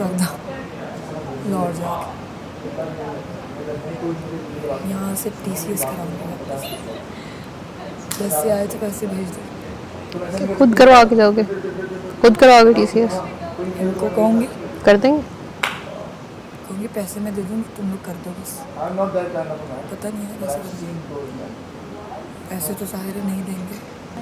लाहौर जाके यहाँ से TCS कराऊंगा। जैसे आए थे पैसे भेज दो। खुद करवा के जाओगे? खुद करवाओगे TCS? इनको कहूँगी कर देंगे। पैसे मैं दे दूँगी, तुम लोग कर दो बस। पता नहीं है कैसे करेंगे। पैसे तो साहिर नहीं देंगे।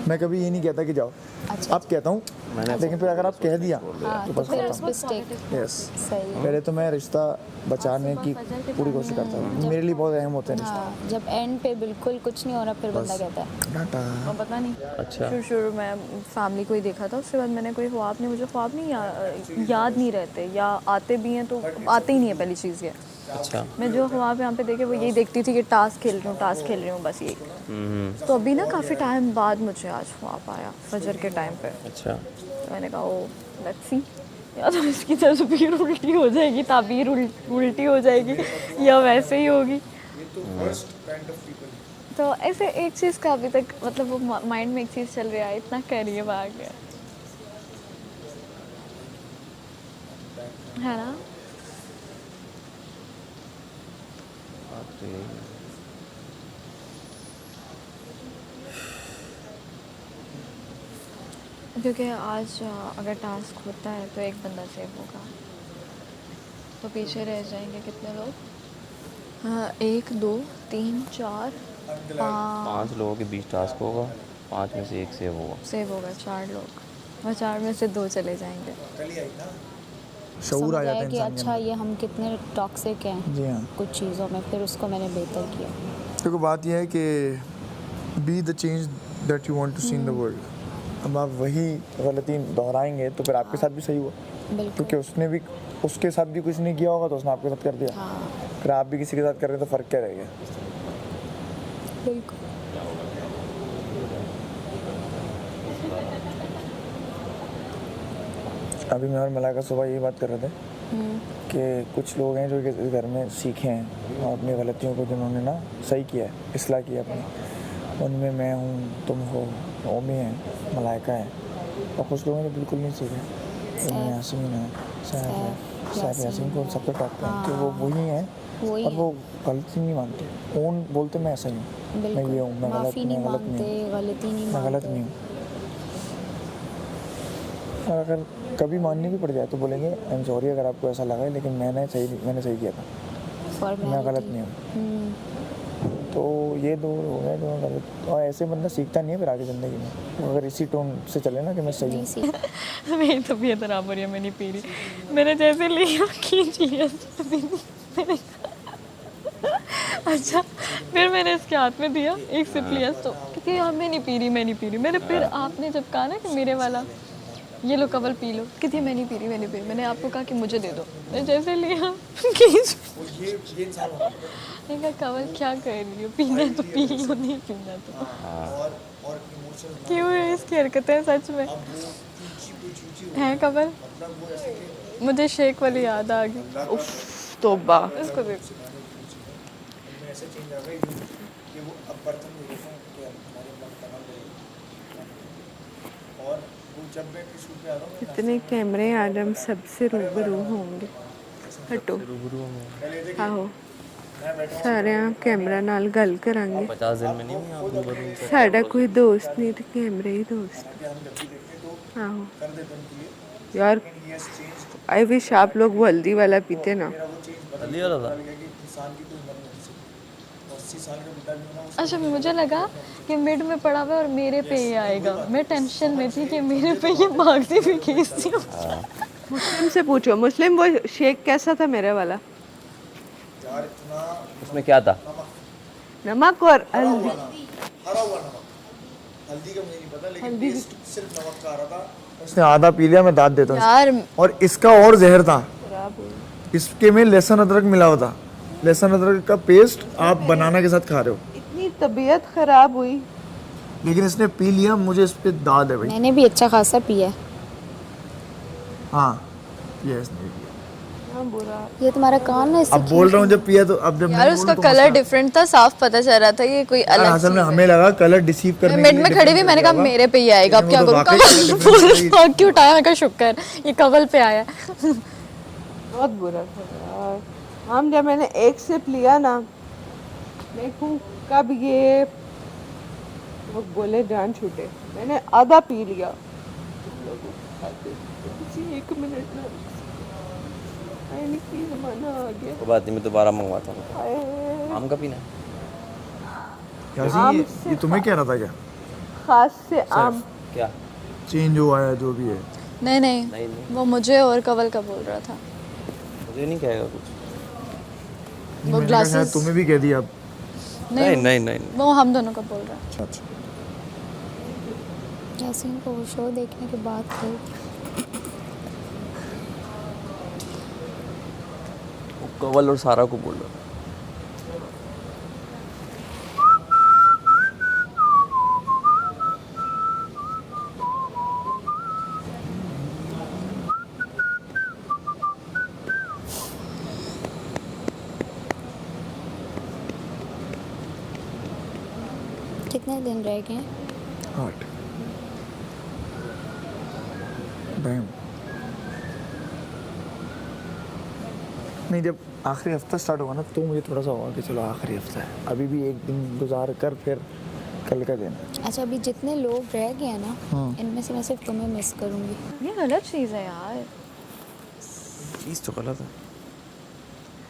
मैं कभी ये नहीं कहता कि जाओ। अच्छा। अब कहता हूँ, लेकिन फिर अगर आप कह दिया तो बस फिर खत्म। मिस्टेक यस, सही है। पहले तो मैं रिश्ता बचाने की पूरी कोशिश करता हूँ। मेरे लिए बहुत अहम होते हैं रिश्ते। हाँ, जब एंड पे बिल्कुल कुछ नहीं हो रहा फिर बंदा कहता है टाटा। और पता नहीं अच्छा शुरू मैं फैमिली को ही देखा था, उसके बाद मैंने कोई ख्वाब नहीं, मुझे ख्वाब नहीं याद नहीं रहते, या आते भी हैं तो आते ही नहीं है। पहली चीज़ ये अच्छा मैं जो ख्वाब यहाँ पे देखे वो यही देखती थी कि टास्क खेल रही हूँ बस यही। तो अभी ना काफ़ी टाइम बाद मुझे आज ख्वाब आया फजर के टाइम पे। अच्छा तो मैंने कहा ओ लेट्स सी, या तो इसकी तस्वीर उल्टी हो जाएगी, ताबीर उल्टी हो जाएगी, या वैसे ही होगी। तो ऐसे एक चीज़ का अभी तक मतलब वो माइंड में एक चीज़ चल रहा है, इतना कर रही है भाग गया है ना। क्योंकि आज अगर टास्क होता है तो एक बंदा सेव होगा, तो पीछे रह जाएंगे कितने लोग? हाँ, 1 2 3 4 5 लोगों के बीच टास्क होगा, 5 में से 1 सेव होगा। 4 लोग और 4 में से 2 चले जाएंगे। शऊर आ समझ जाता आया है कि इंसान के अच्छा अंदर। ये हम कितने टॉक्सिक हैं जी हाँ। कुछ चीज़ों में, फिर उसको मैंने बेहतर किया। देखो बात यह है कि be the change that you want to see in the world. अब आप वही गलती दोहराएंगे तो फिर आपके साथ भी सही हुआ, बिल्कुल क्योंकि उसके साथ भी कुछ नहीं किया होगा तो उसने आपके साथ कर दिया। हाँ फिर आप भी किसी के साथ कर रहे हैं तो फ़र्क क्या रह गया? बिल्कुल। अभी मैं और मलाइका सुबह यही बात कर रहे थे कि कुछ लोग हैं जो कि घर में सीखे हैं और अपनी गलतियों को जिन्होंने ना सही किया है, इस्लाह किया अपनी, उनमें मैं हूँ, तुम हो, ओमी है, मलाइका है। और कुछ लोगों ने बिल्कुल नहीं सीखे, उनमें यासीन है, सैफ यासीन को सबको टॉप हैं कि वो वही हैं वही और वो गलती नहीं मानते, ओन बोलते मैं ऐसा ही हूँ, मैं ये हूँ, मैं माफ़ी नहीं गलत मांगते, नहीं हूँ, गलती नहीं मैं गलत मांगते। नहीं हूँ। और अगर कभी माननी भी पड़ जाए तो बोलेंगे आई एम सॉरी अगर आपको ऐसा लगा है, लेकिन मैंने सही किया था, मैं गलत नहीं हूँ। तो ये दो हो गए जो गलत, और ऐसे बंदा सीखता नहीं है फिर आगे ज़िंदगी में। तो अगर इसी टोन से चले ना कि मैं सही हूँ। मेरी तबीयत खराब हो रही है, मैं नहीं पी रही। मैंने जैसे लिया खींच लिया मैंने अच्छा, फिर मैंने इसके हाथ में दिया, एक सिप लिया तो क्योंकि यार मैं नहीं पी रही। मैंने फिर आपने जब कहा ना कि मेरे वाला ये लो कवल पी लो, कहती मैं नहीं पी रही। मैंने आपको कहा कि मुझे दे दो, मैं जैसे लिया मैंने कहा कवल क्या कर रही हो, पीना है तो पी लो, नहीं पीना तो क्यों है इसकी हरकतें सच में हैं कवल। मुझे शेक वाली याद आ गई। उफ तौबा, इसको देख इतने कैमरे आज हम सबसे रूबरू होंगे। हटो आहो सारे कैमरा नाल गल करांगे। 50 दिन में नहीं हुई आप रूबरू? साडा कोई दोस्त नहीं तो कैमरे ही दोस्त। आहो यार, आई विश आप लोग वो हल्दी वाला पीते ना। हल्दी वाला था? अच्छा, मुझे लगा कि मिड में पड़ा हुआ है और मेरे पे ही आएगा। मैं टेंशन में थी कि मेरे पे ये भागती हुई खींचती हूँ। मुस्लिम से पूछो, मुस्लिम वो शेक कैसा था मेरे वाला? उसमें क्या था? नमक और हल्दी। इसने आधा पी लिया, मैं दाद देता हूँ। यार और इसका और जहर था, इसके में लहसुन अदरक मिला हुआ था। लहसुन अदरक का पेस्ट आप बनाना के साथ खा रहे हो, इतनी तबीयत खराब हुई, लेकिन इसने पी लिया। मुझे इस पे दाद है भाई। मैंने भी अच्छा खासा पिया। हाँ पिया इसने। ये तुम्हारा कान है, अब बोल रहा हूँ जब पिया तो अब जब यार उसका कलर डिफरेंट था, साफ पता चल रहा था ये कोई अलग असल में हमें लगा कलर डिसीव करने मैं मिड में खड़ी हुई, मैंने कहा मेरे पे ही आएगा, अब क्या करूँ। कवल भाग के उठाया, मैं कहा शुक्र ये कवल पे आया। बहुत बुरा था यार। हम जब मैंने एक सिप लिया ना, देखूं कब ये वो बोले जान छूटे, मैंने आधा पी लिया। किसी 1 मिनट में नहीं की जमाना आ गया। कोई बात नहीं, मैं दोबारा मंगवाता हूँ। हाय। आम का पीना है? यासीन, ये तुम्हें कह रहा था क्या? खास से आम। क्या? चेंज हुआ है जो भी है। नहीं नहीं, नहीं नहीं, वो मुझे और कवल का बोल रहा था। मुझे नहीं कहेगा कुछ। नहीं, वो मैंने कहा शायद glasses- तुम्हें भी कह दिया अब। नहीं नहीं नहीं, वो हम दोनों का बोल रहा है। अच्छा अच्छा। यासीन को वो शो देखने के बाद फिर वो कवल और सारा को बोल रहा। कितने दिन रह गए हैं? 8 डैम। नहीं, जब आखिरी हफ्ता स्टार्ट होगा ना तो मुझे थोड़ा सा होगा कि चलो आखिरी हफ्ता है, अभी भी एक दिन गुजार कर फिर कल का दिन। अच्छा, अभी जितने लोग रह गए हैं ना, हाँ। इनमें से मैं सिर्फ तुम्हें मिस करूँगी। ये गलत चीज़ है यार। चीज़ तो गलत है।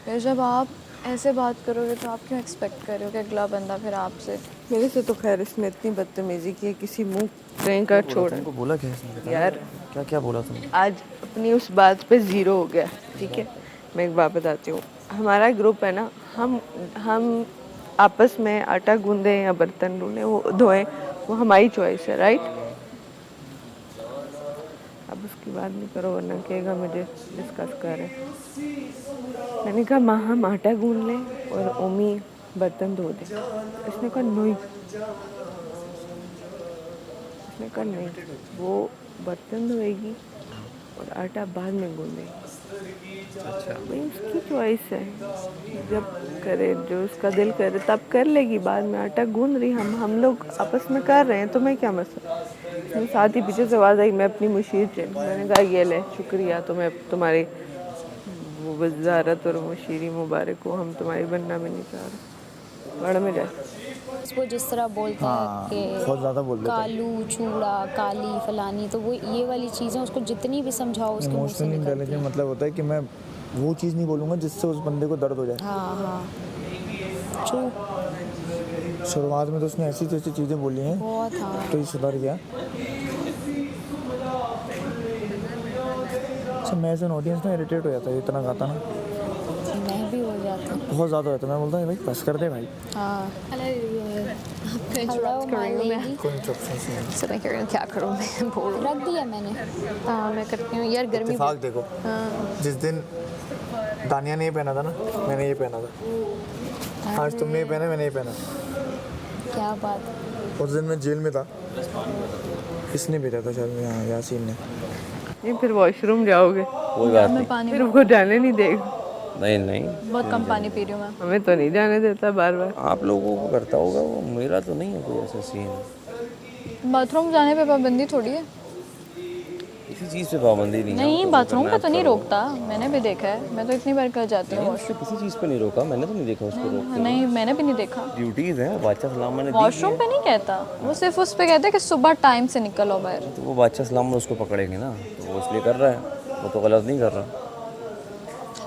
फिर जब आप ऐसे बात करोगे तो आप क्यों एक्सपेक्ट कर रहे हो कि अगला बंदा फिर आपसे? मेरे से तो खैर इसने इतनी बदतमीजी की है, किसी मुंह ट्रेन का छोड़ा। तुमको बोला क्या इसने? बता। यार क्या क्या बोला तुमने? आज अपनी उस बात पे 0 हो गया। ठीक है, मैं एक बात बताती हूँ। हमारा ग्रुप है ना, हम आपस में आटा गूंदे या बर्तन धोने वो धोएं, वो हमारी चॉइस है, राइट? अब उसकी बात नहीं करो वरना कहेगा मुझे डिस्कस कर रहे। मैंने कहा माँ हम आटा गूंद लें और ओमी बर्तन धो दे। इसने कहा नहीं, उसने कहा नहीं, वो बर्तन धोएगी और आटा बाद में गूंदेगी। भाई उसकी चॉइस है, जब करे जो उसका दिल करे तब कर लेगी, बाद में आटा गूंद रही हम लोग आपस में कर रहे हैं, तो मैं क्या मसला। उसने साथ ही पीछे से आवाज़ आई, मैं अपनी मुशीर चेंज। मैंने कहा ये ले शुक्रिया, तो मैं तुम्हारी वो वजारत और मुशीरी मुबारक को, हम तुम्हारी बनना भी नहीं चाह रहे। बड़ में जाए उसको जिस तरह बोलता हाँ, है बहुत ज़्यादा बोल कि देता है। कालू चूड़ा काली फलानी, तो वो ये वाली चीज़ें उसको जितनी भी समझाओ उसके मुंह से इमोशनल निकलती इंटेलिजेंस हैं। मतलब होता है कि मैं वो चीज़ नहीं बोलूँगा जिससे उस बंदे को दर्द हो जाए। हाँ हाँ, ट्रू, शुरुआत में तो उसने ऐसी तैसी चीज़ें बोली हैं बहुत। हाँ, तो ये सुधर गया। अच्छा, मैं एज एन ऑडियंस ना इरिटेट हो जाता है, इतना गाता ना मैं भी हो जाती हूँ। बहुत ज़्यादा होता है। मैं बोलता हूँ भाई बस कर दे भाई। हाँ, हेलो माय लेडी। कोई इंटरप्शन नहीं। से मैं कह रही हूँ क्या करूँ मैं बोल। रख दिया मैंने। हाँ मैं करती हूँ यार, गर्मी इत्तेफाक देखो, जिस दिन दानिया ने ये पहना था ना, मैंने ये पहना था। आज तुमने ये पहना, मैंने ये पहना। क्या बात। उस दिन मैं जेल में था, इसने भेजा था शायद, हाँ यासीन ने। नहीं फिर वॉशरूम जाओगे, कोई बात मैं नहीं। पानी फिर वो जाने नहीं देगा। नहीं नहीं, बहुत कम पानी पी रही हूँ मैं। हमें तो नहीं जाने देता बार बार। आप लोगों को करता होगा वो, मेरा तो नहीं है कोई ऐसा सीन। बाथरूम जाने पे पाबंदी थोड़ी है। किसी चीज़ पे पाबंदी नहीं है। नहीं, आपको बाथरूम करना पे तो है, नहीं करो। रोकता, मैंने भी देखा है। मैं तो इतनी बार कर जाती हूँ उसने किसी चीज़ पे नहीं रोका, मैंने तो नहीं देखा उसको रोकते। नहीं, मैंने भी नहीं देखा। ड्यूटीज़ है, बादशाह सलाम मैंने दी वॉशरूम पे नहीं कहता, वो सिर्फ उस पे कहते हैं कि सुबह टाइम से निकलो बाहर। है। तो वो बादशाह सलाम में उसको पकड़ेंगे ना, तो वो इसलिए कर रहा है, वो तो गलत नहीं कर रहा।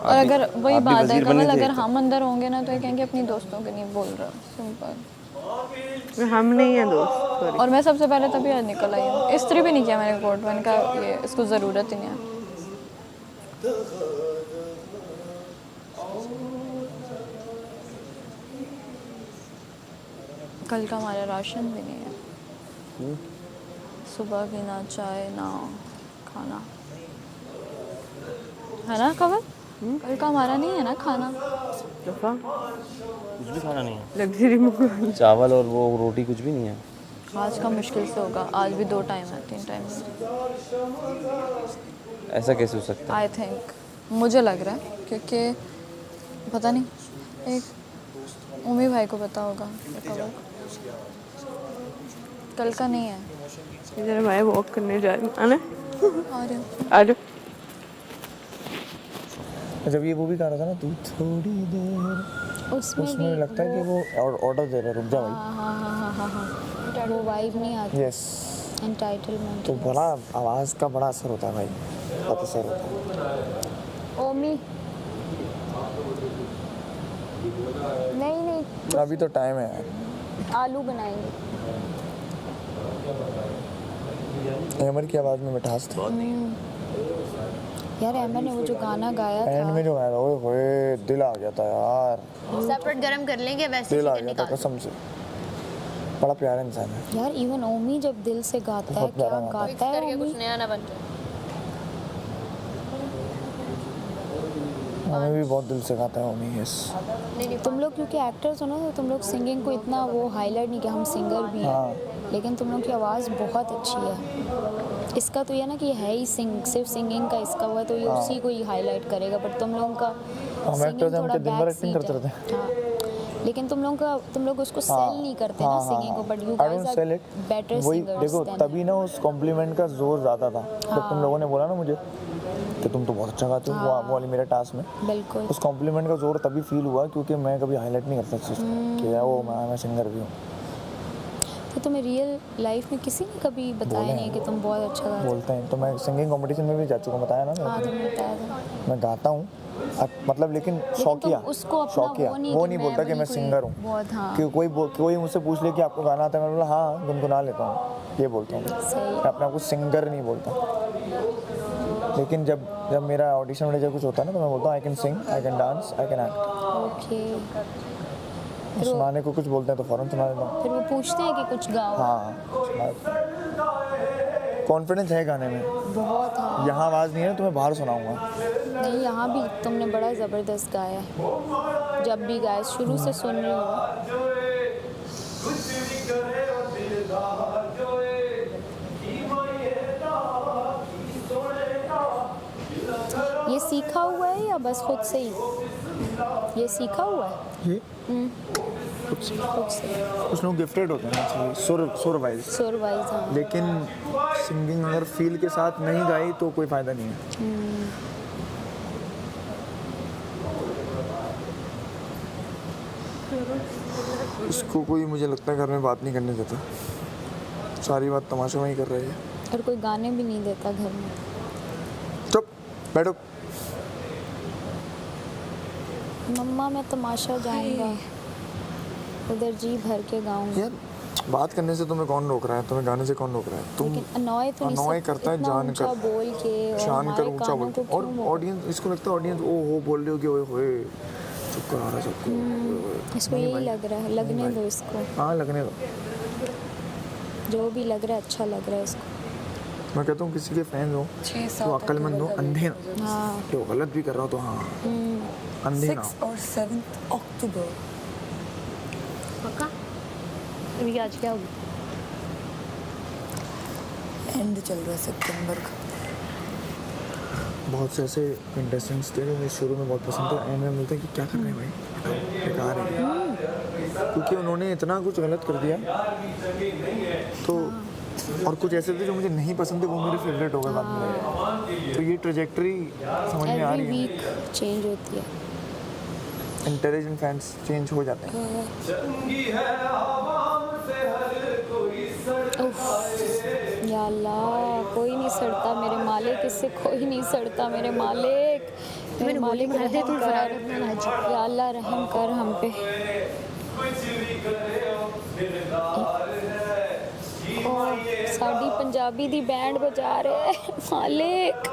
और अगर वही आप भी बात है वज़ीर बने कमल, थे अगर तो। हम अंदर होंगे ना तो ये कहेंगे अपनी दोस्तों के नहीं बोल रहा, सिंपल। हम नहीं है दोस्त, सॉरी। और मैं सबसे पहले तभी आज निकल आई हूँ, इस्त्री भी नहीं किया मैंने कोट। मैंने कहा ये इसको ज़रूरत ही नहीं है। कल का हमारा राशन भी नहीं है, सुबह की ना चाय ना खाना, है ना कवल? कल का हमारा नहीं है ना खाना। दफा कुछ भी खाना नहीं है, लग्जरी मंगवा। चावल और वो रोटी कुछ भी नहीं है। आज का मुश्किल से होगा, आज भी 2 टाइम है, 3 टाइम ऐसा कैसे हो सकता है? आई थिंक, मुझे लग रहा है, क्योंकि पता नहीं, एक उमी भाई को पता होगा या कवल। कल का नहीं है। इधर मैं वॉक करने जा रही हूँ, आना आ रही हूँ। आ जाओ। जब ये वो भी गा रहा था ना, तू थोड़ी देर, उसमें उसमें भी लगता है कि वो ऑर्डर दे रहा है, रुक जा भाई। हाँ वो वाइब नहीं आती यस, एंटाइटलमेंट। तो बड़ा आवाज़ का बड़ा असर होता है भाई, बहुत असर होता है। ओमी नहीं अभी तो टाइम है यार। आलू बनाएंगे। अमर की आवाज़ में मिठास थी। यार अमर ने वो जो गाना गाया एंड था, में जो गाया था, ओए होए दिल आ गया था यार, सेपरेट गरम कर लेंगे वैसे दिल आ चिकन गया था निकाल। कसम से। बड़ा प्यारा इंसान है। यार इवन ओमी जब दिल से गाता है, बहुत क्या प्यारा गाता है। गाता है करके ओमी। कुछ नया ना बन जाए। हमें भी बहुत दिल से गाता है ओमी। यस, तुम लोग क्योंकि एक्टर्स हो ना, तो तुम लोग सिंगिंग को इतना वो हाईलाइट नहीं किया, हम सिंगर भी हाँ। हैं, लेकिन तुम लोग की आवाज़ बहुत अच्छी है। इसका तो ये ना कि ये है ही सिर्फ सिंगिंग का इसका हुआ है, तो ये उसी को ही हाईलाइट करेगा, बट तुम लोगों का हम singing एक्टर्स हैं, हम थोड़ा क्या दिन भर back एक्टिंग seat करते है। रहते हैं? हाँ, लेकिन तुम लोग उसको सेल नहीं करते ना सिंगिंग को, but you I guys don't are sell it. Better वही सिंगर्स देखो, तभी ना उस कॉम्प्लीमेंट का जोर ज़्यादा था जब तुम लोगों ने बोला ना मुझे कि तुम तो बहुत अच्छा गाते हो, वो वाली मेरे टास्क में बिल्कुल। उस कॉम्प्लीमेंट का जोर तभी फील हुआ क्योंकि मैं कभी हाईलाइट नहीं करता इस चीज़ को कि यार वो मैं सिंगर भी हूँ। तो तुम्हें रियल लाइफ में किसी ने कभी बताया नहीं कि तुम बहुत अच्छा गाते हो? बोलते हैं तो मैं सिंगिंग कंपटीशन में भी जा चुका हूँ, बताया ना हाँ मैंने। तुमने बताया था। मैं गाता हूँ मतलब, लेकिन शौकिया, तुम उसको अपना शौकिया वो नहीं वो कि नहीं मैं बोलता कि वही मैं कोई सिंगर हूँ। बहुत, हाँ। कि कोई मुझसे पूछ ले कि आपको गाना आता है, मैं बोला हाँ गुनगुना लेता हूँ, ये बोलता हूँ। सही। मैं अपने आप को सिंगर नहीं बोलता, लेकिन जब मेरा ऑडिशन वडिशन कुछ होता है ना, तो मैं बोलता हूँ I can sing, I can dance, I can act. Okay. सुनाने को कुछ बोलते हैं तो फ़ौरन सुना देता हूँ। फिर वो पूछते हैं कि कुछ गाओ। हाँ, कॉन्फिडेंस है गाने में बहुत, हाँ। यहाँ आवाज़ नहीं है तो मैं बाहर सुनाऊंगा। नहीं, यहाँ भी तुमने बड़ा ज़बरदस्त गाया है, जब भी गाया, शुरू से सुन रही हूँ। ये सीखा हुआ है या बस खुद से ही? ये सीखा हुआ है ये खुद से? कुछ लोग गिफ्टेड होते हैं actually, सुर वाइज, सुर वाइज, हाँ। लेकिन सिंगिंग अगर फील के साथ नहीं गाई तो कोई फ़ायदा नहीं है। इसको कोई मुझे लगता है घर में बात नहीं करने देता, सारी बात तमाशा में ही कर रही है। और कोई गाने भी नहीं देता घर में। चुप बैठो। मम्मा मैं तमाशा जाऊंगा, उधर जी भर के गाऊंगा। यार बात करने से तुम्हें कौन रोक रहा है, तुम्हें गाने से कौन रोक रहा है? तुम लेकिन अनॉय तो नहीं अनॉय सब करता है इतना जान ऊंचा कर, बोल के और शान कर, हमारे ऊंचा कानों बोल को और क्यों ऑडियंस, इसको लगता है ऑडियंस ओ हो बोल रही होगी, ओए होए चुप करा रहा है सबको। इसको यही लग रहा है, लगने दो इसको, हाँ लगने दो। जो भी लग रहा है अच्छा लग रहा है इसको। मैं कहता हूँ किसी के फैन हो तो अक्लमंद हो, अंधे ना, हाँ। जो गलत भी कर रहा हो तो हाँ अंधे ना 6 और 7 अक्टूबर पक्का? अभी आज क्या होगी? एंड चल रहा है सितंबर का। बहुत से ऐसे कंटेस्टेंट्स थे जो मुझे शुरू में बहुत पसंद थे, एंड में मिलता है कि क्या कर रहे हैं भाई, बेकार है, क्योंकि उन्होंने इतना कुछ गलत कर दिया। तो और कुछ ऐसे थे जो मुझे नहीं पसंद थे, वो मेरे फेवरेट हो गए बाद में। तो ये ट्रेजेक्टरी समझ में आ एवरी रही है, वीक चेंज होती है। इंटेलिजेंट फैंस चेंज हो जाते हैं। उफ, या अल्लाह, कोई नहीं सड़ता मेरे मालिक, इससे कोई नहीं सड़ता मेरे मालिक। मेरे मालिक रहम कर, या अल्लाह रहम कर हम पे। साड़ी पंजाबी दी बैंड बजा रहे हैं, मालिक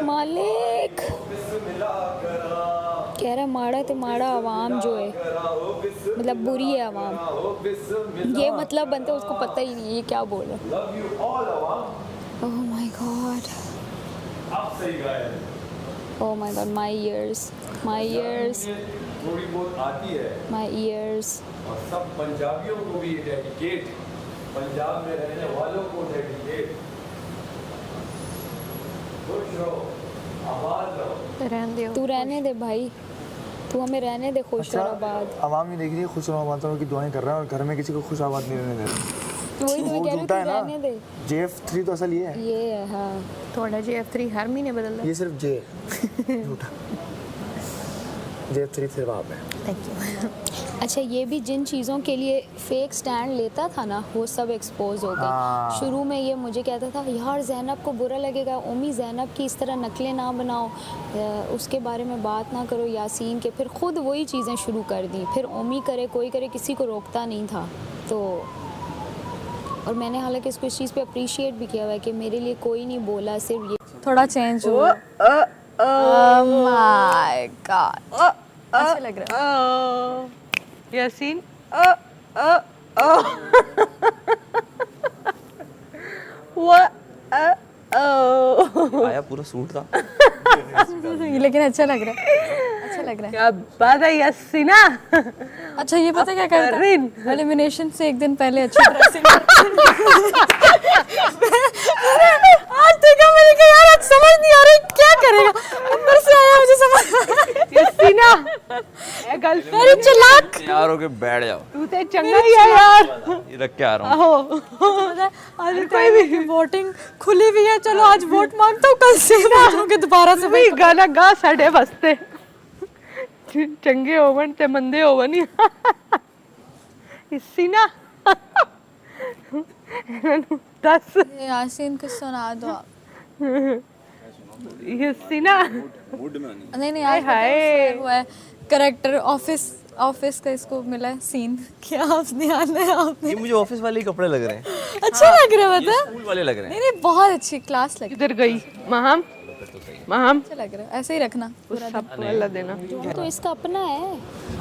मालिक कह रहा माड़ा ते माड़ा आवाम जो है, मतलब बुरी है आवाम, ये मतलब बनता है, उसको पता ही नहीं है ये क्या बोल रहा है। Oh my God, oh my God, my years, my years, थोड़ी बहुत आती है माय ईयर्स। और सब पंजाबियों को भी ये डेडिकेट, पंजाब में रहने वालों को डेडिकेट। खुश रहो, आबाद रहो। रहने दो। तू रहने दे भाई, तू हमें रहने दे खुश और आबाद। आवाम ही देख रही है खुश रहो आबाद रहो की दुआएं कर रहा है और घर में किसी को खुश आबाद नहीं रहने दे रहा। वही तो मैं वो कह रही हूँ, झूठा है तू ना। रहने दे। JF3 तो असल ये है, ये है, हाँ। थोड़ा JF3 हर महीने बदलता ये सिर्फ J है झूठा। JF3 सिर्फ आप है। Thank you. अच्छा, ये भी जिन चीज़ों के लिए फेक स्टैंड लेता था ना, वो सब एक्सपोज हो गए। हाँ। शुरू में ये मुझे कहता था यार ज़ैनब को बुरा लगेगा, उम्मी ज़ैनब की इस तरह नकलें ना बनाओ, उसके बारे में बात ना करो यासीन के। फिर खुद वही चीज़ें शुरू कर दी, फिर उम्मी करे कोई करे, किसी को रोकता नहीं था। तो और मैंने हालांकि इसको इस चीज़ पे अप्रिशिएट भी किया हुआ है कि मेरे लिए कोई नहीं बोला, सिर्फ ये थोड़ा चेंज हुआ। ओह माय गॉड, अच्छा लग रहा है। यासीन आया पूरा सूट था। लेकिन अच्छा लग रहा है, अच्छा लग रहा है। क्या बात है यासीना। अच्छा, ये पता क्या करता है? अरिन। एलिमिनेशन से एक दिन पहले अच्छी ड्रेसिंग आज देखा मैंने कहा यार आज समझ नहीं आ रही क्या करेगा, अंदर से आया मुझे समझ। यासीना अरे चलाक, तैयार होके बैठ जाओ, तू तो चंगा ही है यार। ये रख के आ रहा हूँ। आज कोई भी वोटिंग खुली हुई है, चलो आज वोट मांगता हूँ, कल से मांगूंगी दोबारा से। भी गाना गा साढ़े बजते चंगे होवन ते मंदे होवन यासीना दस यासीन को सुना दो आप। यासीना नहीं नहीं, आज हाय। पता हुआ है करेक्टर ऑफिस का इसको मिला है सीन। क्या आपने आना है आपने? ये मुझे ऑफिस वाले ही कपड़े लग रहे हैं, अच्छा लग रहा है, बता। स्कूल वाले लग रहे हैं। नहीं नहीं, बहुत अच्छी क्लास लग किधर गई महम अच्छा लग रहा है, ऐसे ही रखना। सब वाला देना। झुंड तो इसका अपना है,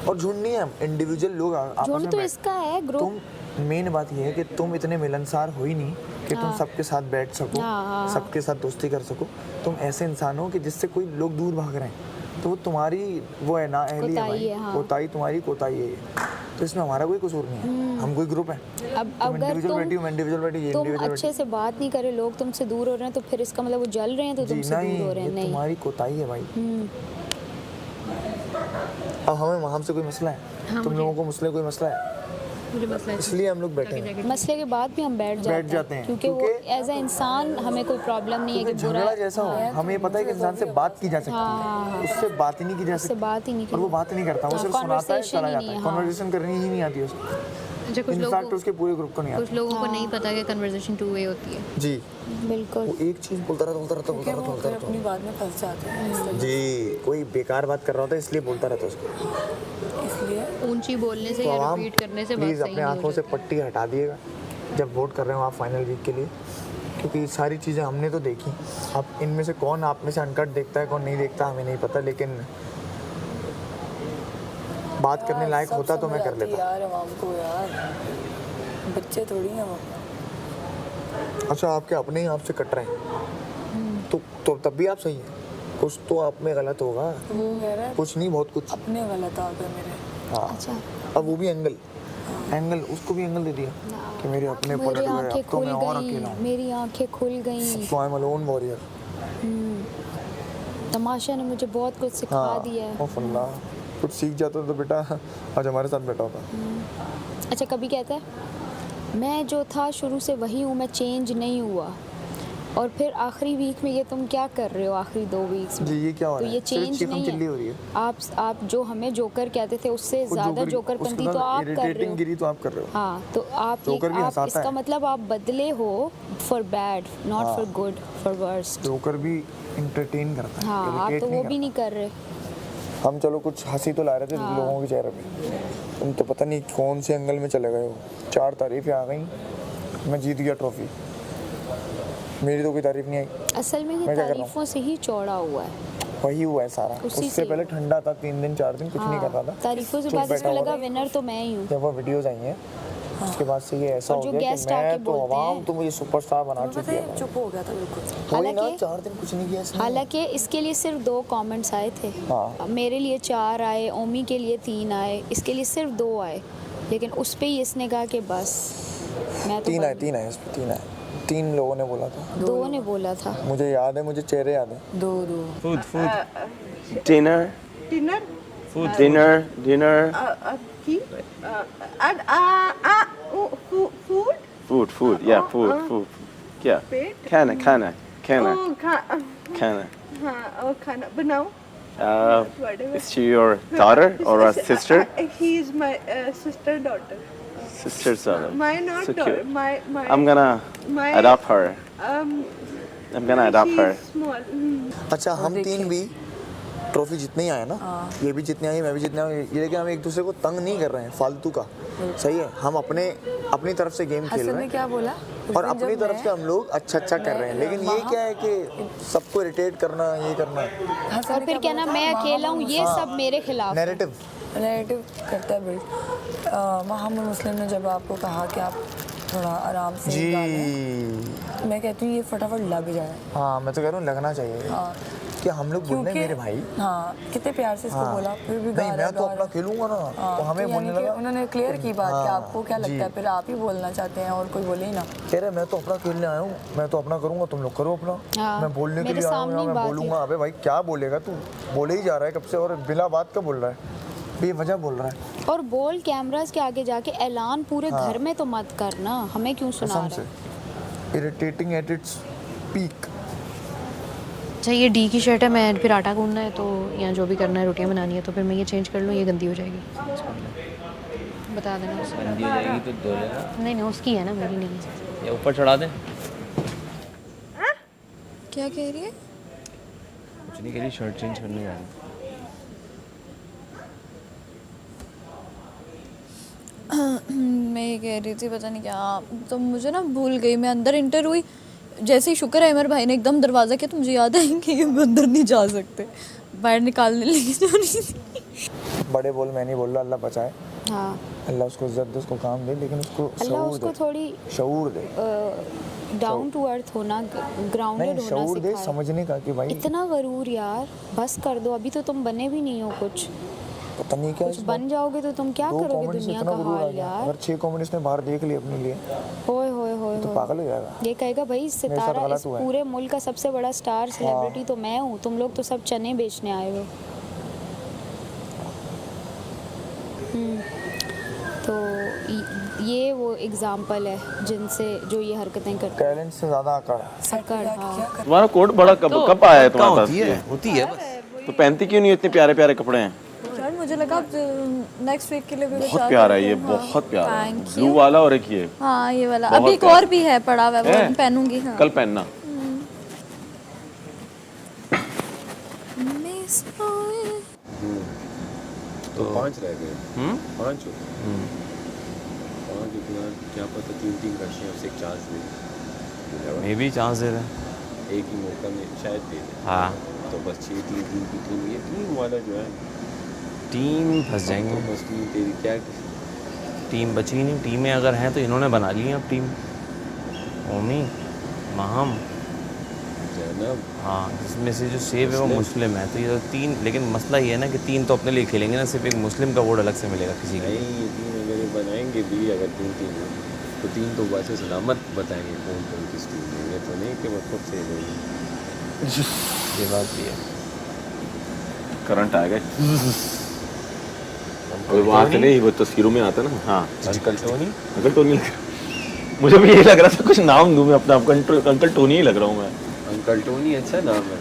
और झुंड नहीं है, इंडिविजुअल लोग आपस झुंड में तो बैठ- इसका है, ग्रुप। तुम मेन बात ये है कि तुम इतने मिलनसार हो ही नहीं कि तुम सबके साथ बैठ सको, सबके साथ दोस्ती कर सको। तुम ऐसे इंसान हो कि जिससे कोई लोग दूर भाग रहे हैं, तो वो तुम्हारी वो है ना अहली है कोताही भाई, है, हाँ। कोताही तुम्हारी कोताही है ये। तो इसमें हमारा कोई कसूर नहीं है, हम कोई ग्रुप है। अब तुम अगर इंडिविजुअल बैठी हो, मैं इंडिविजुअल बैठी, ये तुम इंडिविजुअल अच्छे से बात नहीं करे, लोग तुमसे दूर हो रहे हैं, तो फिर इसका मतलब वो जल रहे हैं तो जी तुमसे नहीं, दूर हो रहे ये हैं। नहीं, तुम्हारी कोताही है भाई। अब हमें हमसे कोई मसला है, तुम लोगों को मुझसे कोई मसला है, मुझे मसला है इसलिए हम लोग बैठे हैं। मसले के बाद भी हम बैठ जाते हैं, क्योंकि वो एज ए इंसान हमें कोई प्रॉब्लम नहीं है कि बुरा झगड़ा जैसा हो, हमें ये पता है कि इंसान से बात की जा सकती है, उससे बात ही नहीं की जा उससे सकती, बात ही नहीं और वो की। बात ही नहीं करता, वो सिर्फ सुनाता है, चला जाता है। कन्वर्सेशन करनी ही नहीं आती उसको, अच्छा, कुछ इनफैक्ट लोगों उसके पूरे ग्रुप को नहीं कुछ आती। लोगों को नहीं पता कि कन्वर्सेशन 2 वे होती है। जी, बिल्कुल। वो एक चीज बोलता रहता फिर अपनी बात में फंस जाते हैं, जी, कोई बेकार बात कर रहा होता है इसलिए बोलता रहता है उसको। इसलिए ऊंची बोलने से तो या आवाम रिपीट करने से बात प्लीज़ सही अपने नहीं आंखों हो से जाती। पट्टी हटा दिएगा जब वोट कर रहे हो आप फाइनल वीक के लिए, क्योंकि सारी चीज़ें हमने तो देखी। अब इनमें से कौन आप में से अनकट देखता है, कौन नहीं देखता, हमें नहीं पता, लेकिन बात करने लायक होता तो मैं कर लेता। यार आवाम को यार, बच्चे थोड़ी हैं वो। अच्छा, आपके अपने ही आपसे कट रहे हैं तो तब भी आप सही हैं, कुछ तो आप में गलत होगा। वो कह रहा है कुछ नहीं, बहुत कुछ। अपने गलत आ गए मेरे। हाँ, अच्छा, अब वो भी एंगल उसको भी एंगल दे दिया कि मेरे अपने मेरी पलट गए, आंखें अब तो खुल मैं और अकेला गई, हूँ, मेरी आंखें खुल गई। तो आई एम अलोन वॉरियर। तमाशा ने मुझे बहुत कुछ सिखा दिया है। ओफ अल्लाह, कुछ सीख जाता तो बेटा आज हमारे साथ बैठा होता। अच्छा, कभी कहता है मैं जो था शुरू से वही हूँ, मैं चेंज नहीं हुआ, और फिर आखिरी वीक में ये तुम क्या कर रहे हो, आखिरी 2 वीक्स में जी, ये क्या हो तो रहा ये है? सिर्फ चेंज चीखम नहीं चिल्ली हो रही है। है। आप जो हमें जोकर कहते थे उससे वो ज़्यादा जोकरपंती तो आप कर रहे इरिटेटिंग हो। गिरी तो आप कर रहे हो। हाँ, तो आप जोकर भी आप हंसाता इसका है। मतलब आप बदले हो for bad, not for good, for worst. Joker भी इंटरटेन करता है, हाँ, आप irritate तो वो नहीं भी नहीं कर रहे। करता। हम चलो कुछ हंसी तो ला रहे थे लोगों के चेहरे पे, तुम तो पता नहीं कौन से एंगल में चले गए हो। 4 तारीफें आ गई, मैं जीत गया ट्रॉफी, मेरी तो कोई तारीफ नहीं आई। असल में ये मैं क्या कर रहा हूँ? तारीफों से ही चौड़ा हुआ है। वही हुआ है सारा। उसी उससे से। पहले ठंडा था, 3 दिन 4 दिन कुछ नहीं कर रहा था। तारीफों से चुप बाद बैठा इसमें हुआ लगा था। विनर तो मैं ही हूँ। जब वो वीडियोस आई हैं उसके बाद से ये ऐसा और हो जो गया guest कि आके मैं तो बोलते आवाम हैं। तो मुझे सुपरस्टार बना पता चुकी है है, भाई। चुप हो गया था बिल्कुल। वही ना, हालांकि 4 दिन कुछ नहीं किया इसने। हालांकि इसके लिए सिर्फ 2 कमेंट्स आए थे। हाँ। मेरे लिए 4 आए, ओमी के लिए 3 आए, इसके लिए सिर्फ 2 आए, लेकिन उस पे ही इसने कहा कि बस मैं तो 3 आए, इस पे 3 आए। 3 लोगों ने बोला था, 2 ने बोला था। मुझे याद है, मुझे चेहरे याद है। 2 डिनर डिनर डिनर की फूड food. Yeah, food. क्या? पेट? खाना. ओ, खाना. हाँ, और खाना बनाओ. Whatever. Is she your daughter or a sister? He is my sister daughter. Sister's daughter. My not So daughter. cute. My. I'm gonna my, adopt her. Um. I'm gonna adopt her. She's small. अच्छा हम तीन भी trophy जितने ही आए ना, ये भी जितने आई, मैं भी जितने आए, ये लेकिन हम एक दूसरे को तंग नहीं कर रहे हैं फालतू का. सही है, हम अपनी तरफ से गेम खेल हसन रहे ने हैं क्या बोला और अपनी तरफ से हम लोग अच्छा कर रहे हैं. लेकिन ये क्या है कि सबको इरिटेट करना, ये करना, और फिर क्या ना मैं अकेला हूँ, ये सब मेरे खिलाफ है। नैरेटिव करता है बिल्ड. मोहम्मद मुस्लिम ने जब आपको कहा कि आप थोड़ा आराम से जी. गालें, मैं कहती हूँ ये फटाफट लग जाए. हाँ मैं तो कह रहा हूँ लगना चाहिए. हाँ कि हम लोग बोल रहे हैं मेरे भाई. हाँ कितने प्यार से इसको बोला, फिर भी नहीं मैं तो अपना खेलूंगा ना. तो हमें तो बोलने यानी कि लगा, उन्होंने क्लियर की बात कि आपको क्या लगता है, फिर आप ही बोलना चाहते हैं और कोई बोले ही ना. कह रहे मैं तो अपना खेलने आया हूँ, मैं तो अपना करूंगा, तुम लोग करो अपना. हाँ, मैं बोलने के मेरे लिए आया हूँ, सामने मैं बात है। बोलूंगा. अबे भाई क्या बोलेगा तू, बोले ही जा रहा है कब से और बिना बात का बोल रहा है, बेवजह बोल रहा है. और बोल कैमरास के आगे जाके ऐलान पूरे घर में तो मत करना, हमें क्यों सुना कसम रहा से है? Irritating at its peak. अच्छा ये डी की शर्ट है, मैं फिर आटा गूंदना है तो या जो भी करना है, रोटियां बनानी है तो फिर मैं ये चेंज कर लूँ, ये गंदी हो जाएगी. बता देना उसको. गंदी हो जाएगी तो धो लेना नहीं उसकी है ना, मेरी नहीं है. या ऊपर चढ़ा दें. क्या कह रही है? कुछ नहीं कह रही, शर्ट चेंज करने जा रही. मैं ये कह रही थी पता नहीं क्या, तो मुझे ना भूल गई, मैं अंदर इंटर हुई जैसे ही, शुक्र है मेरे भाई ने एकदम दरवाज़ा किया तो मुझे याद है कि हम अंदर नहीं जा सकते, बाहर निकालने लगी जो नहीं थी. बड़े बोल मैं नहीं बोल रहा, अल्लाह बचाए. हाँ, अल्लाह उसको इज्जत दे, उसको काम दे, लेकिन उसको अल्लाह शऊर उसको दे. थोड़ी शऊर दे. डाउन टू अर्थ होना, ग्राउंडेड नहीं होना शऊर दे, सिखाए. समझने का कि भाई इतना गरूर यार, बस कर दो, अभी तो तुम बने भी नहीं हो कुछ. पता नहीं क्या कुछ इस बात. बन जाओगे तो तुम क्या दो करोगे कमेंट्स दुनिया इतना का गुरूर आ हाल गया. यार. अगर 6 कमेंट्स ने बाहर देख लिए अपने लिए होए तो पागल हो जाएगा. ये कहेगा भाई मेरे साथ सितारा, गलत इस हुआ है. पूरे मुल्क का सबसे बड़ा स्टार सेलिब्रिटी तो मैं हूँ, तुम लोग तो सब चने बेचने आए हो. तो ये वो एग्जाम्पल है जिनसे जो ये हरकतें करते टैलेंट से ज्यादा आकड़. हैं. हाँ, तुम्हारा कोट बड़ा कब आया है तुम्हारे पास? होती है बस. तो पहनती क्यों नहीं इतने प्यारे प्यारे कपड़े हैं? यार मुझे लगा नेक्स्ट वीक के लिए भी कुछ बहुत आ प्यारा है सकते ये, हैं. हाँ, बहुत प्यारा है. thank blue you. वाला और एक ये हाँ ये वाला बहुत अभी एक प्यारा. और भी है पड़ा हुआ है, वो है? मैं पहनूंगी. हाँ कल पहनना. तो 5 रह गए. 5 हो गए. 5 इतना क्या पता 3 करते हैं, उसे एक चांस दे. मे भी चांस दे दें. एक ही मौका में शायद दे दे. हाँ तो बस 6 3 की टीम, ये टीम वाला जो है टीम फंस जाएंगे. तो बस टीम तेरी क्या टीम बची नहीं. टीमें अगर हैं तो इन्होंने बना ली हैं अब टीम. ओमी, महम, जैनब. हाँ जिसमें से जो सेव है वो मुस्लिम है. तो ये तो 3, लेकिन मसला ये है ना कि 3 तो अपने लिए खेलेंगे ना, सिर्फ एक मुस्लिम का वोट अलग से मिलेगा किसी का. नहीं ये टीम अगर ये बनाएंगे भी, अगर 3 तो 3 तो वैसे सलामत बताएंगे कौन कौन किस टीम में. ये तो नहीं कि वो खुद से लेंगे. ये बात भी है. करंट आ गए. वो आते नहीं, वो तस्वीरों में आता ना. हाँ अंकल टोनी. Uncle Tony. मुझे भी यही लग रहा था, कुछ नाम दूँ मैं अपना. अंकल टोनी ही लग रहा हूँ मैं. अंकल टोनी अच्छा नाम है.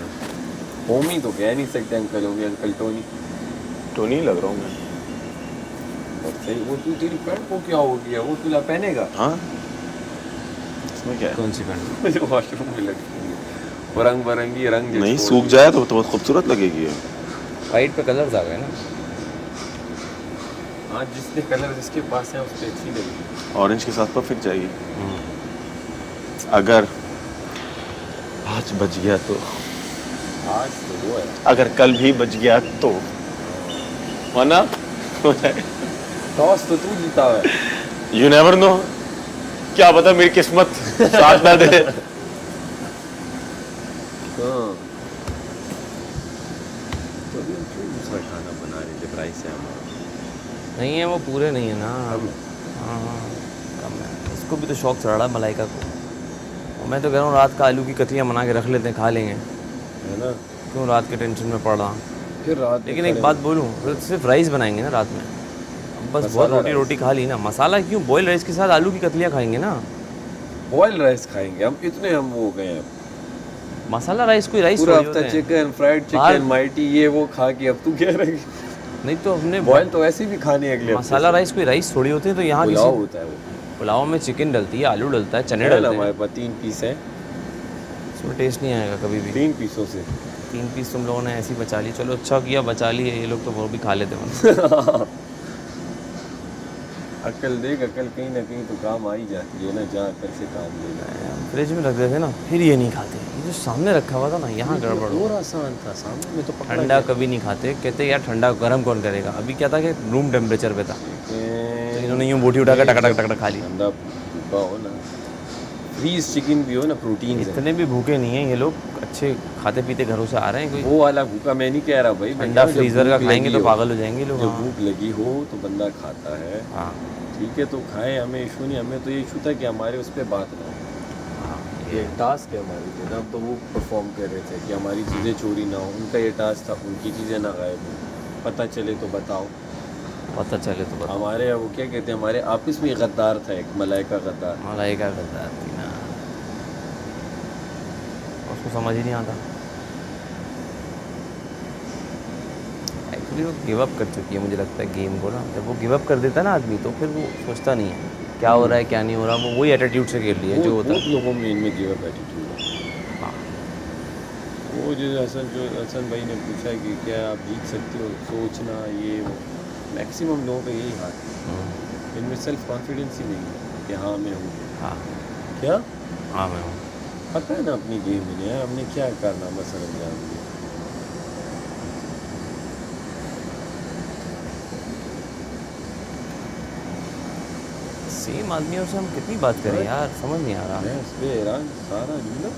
होमी तो कह नहीं सकते uncle Homi, uncle Tony. Tony ही लग रहा हूँ मैं. सही. वो तू तेरी पैंट को क्या हो गया, वो तुला पहनेगा? हाँ इसमें क्या है? कौन सी पैंट? मुझे वॉशरूम में लगती है वो रंग बिरंगी रंग. नहीं सूख जाए तो बहुत खूबसूरत लगेगी ये. वाइट पे कलर्स आ गए ना. हाँ जिसके कलर जिसके पास है उस पर अच्छी लगेगी. ऑरेंज के साथ परफेक्ट जाएगी. अगर आज बच गया तो, आज तो वो है. अगर कल भी बच गया तो, वरना टॉस तो तू जीता है. You never know. क्या पता मेरी किस्मत साथ ना दे. हाँ तो अभी हम क्यों दूसरा खाना बना रहे थे? प्राइस है हमारा नहीं है वो पूरे नहीं है ना. हाँ कम है. इसको भी तो शौक चढ़ा है मलाइका को. और मैं तो कह रहा हूँ रात का आलू की कतलियाँ बना के रख लेते हैं, खा लेंगे. है ना. क्यों रात के टेंशन में पड़ रहा. फिर रात. लेकिन एक बात बोलूँ, फिर सिर्फ राइस बनाएंगे ना रात में. अब बस बहुत रोटी खा ली ना. मसाला क्यों, बॉयल राइस के साथ आलू की कतलियाँ खाएंगे ना. बॉयल राइस खाएंगे हम, इतने हम वो हो गए हैं मसाला राइस कोई राइस पूरा थोड़ी हफ्ता होते हैं। चिकन फ्राइड चिकन माइटी ये वो खा के अब तू क्या रहे नहीं तो हमने बॉयल तो ऐसे भी खाने अगले हफ्ते मसाला से। राइस कोई राइस थोड़ी होते हैं। तो यहाँ पुलाव किसी होता है वो पुलाव में चिकन डलती है, आलू डलता है, चने है ना, डलते हमारे हैं, पास 3 पीस है, उसमें टेस्ट नहीं आएगा कभी भी। 3 पीसों से 3 पीस तुम लोगों ने ऐसी बचा ली, चलो अच्छा किया बचा ली है, ये लोग तो वो भी खा लेते हैं। अकल देख, अकल कहीं ना कहीं तो काम आ ही जाती है ना, जहाँ अकल से काम लेना है। फ्रिज में रख देते ना, फिर ये नहीं खाते। ये जो सामने रखा हुआ था ना, यहाँ गड़बड़ हो। और आसान था, सामने में तो पकड़ा ठंडा कभी नहीं खाते, कहते यार ठंडा गर्म कौन करेगा। अभी क्या था कि रूम टेम्परेचर पे था, तो इन्होंने यूँ बोटी उठा कर टक टक टक खा ली। ठंडा भूखा हो ना, फ्रीज चिकन भी हो ना, प्रोटीन इतने भी भूखे नहीं है ये लोग, अच्छे खाते पीते घरों से आ रहे हैं। कोई वो वाला भूखा मैं नहीं कह रहा भाई, ठंडा फ्रीजर का खाएंगे तो पागल हो जाएंगे लोग। जब भूख लगी हो तो बंदा खाता है, हाँ ठीक है तो खाए, हमें इशू नहीं। हमें तो ये इशू था कि हमारे उस पर बात ना हो। ये टास्क है हमारी थी ना, तो वो परफॉर्म कर रहे थे कि हमारी चीज़ें चोरी ना हो, उनका ये टास्क था उनकी चीज़ें ना गायब हो, पता चले तो बताओ, पता चले तो बताओ। हमारे वो क्या कहते हैं, हमारे आपस में गद्दार था एक, मलाइका गद्दार। मलाइका गद्दार थी ना, उसको समझ ही नहीं आता। एक्चुअली वो गिव अप कर चुकी है मुझे लगता है गेम को ना। जब वो गिव अप कर देता है ना आदमी, तो फिर वो सोचता नहीं है क्या हो रहा है क्या नहीं हो रहा, वो वही एटीट्यूड से खेल रही है जो होता बहुत है। लोगों में इनमें गिव अप एटीट्यूड है। हाँ वो जो हसन भाई ने पूछा कि क्या आप जीत सकते हो, सोचना ये वो, मैक्सिमम लोगों का यही हाल है। इनमें सेल्फ कॉन्फिडेंस ही नहीं है कि हाँ मैं हूँ। हाँ क्या हाँ मैं हूँ, पता है ना अपनी गेम में है, हमने क्या कारनामा सर अंजाम दिया। सेम आदमियों से हम कितनी बात करें यार, समझ नहीं आ रहा। मैं उस पर हैरान सारा मतलब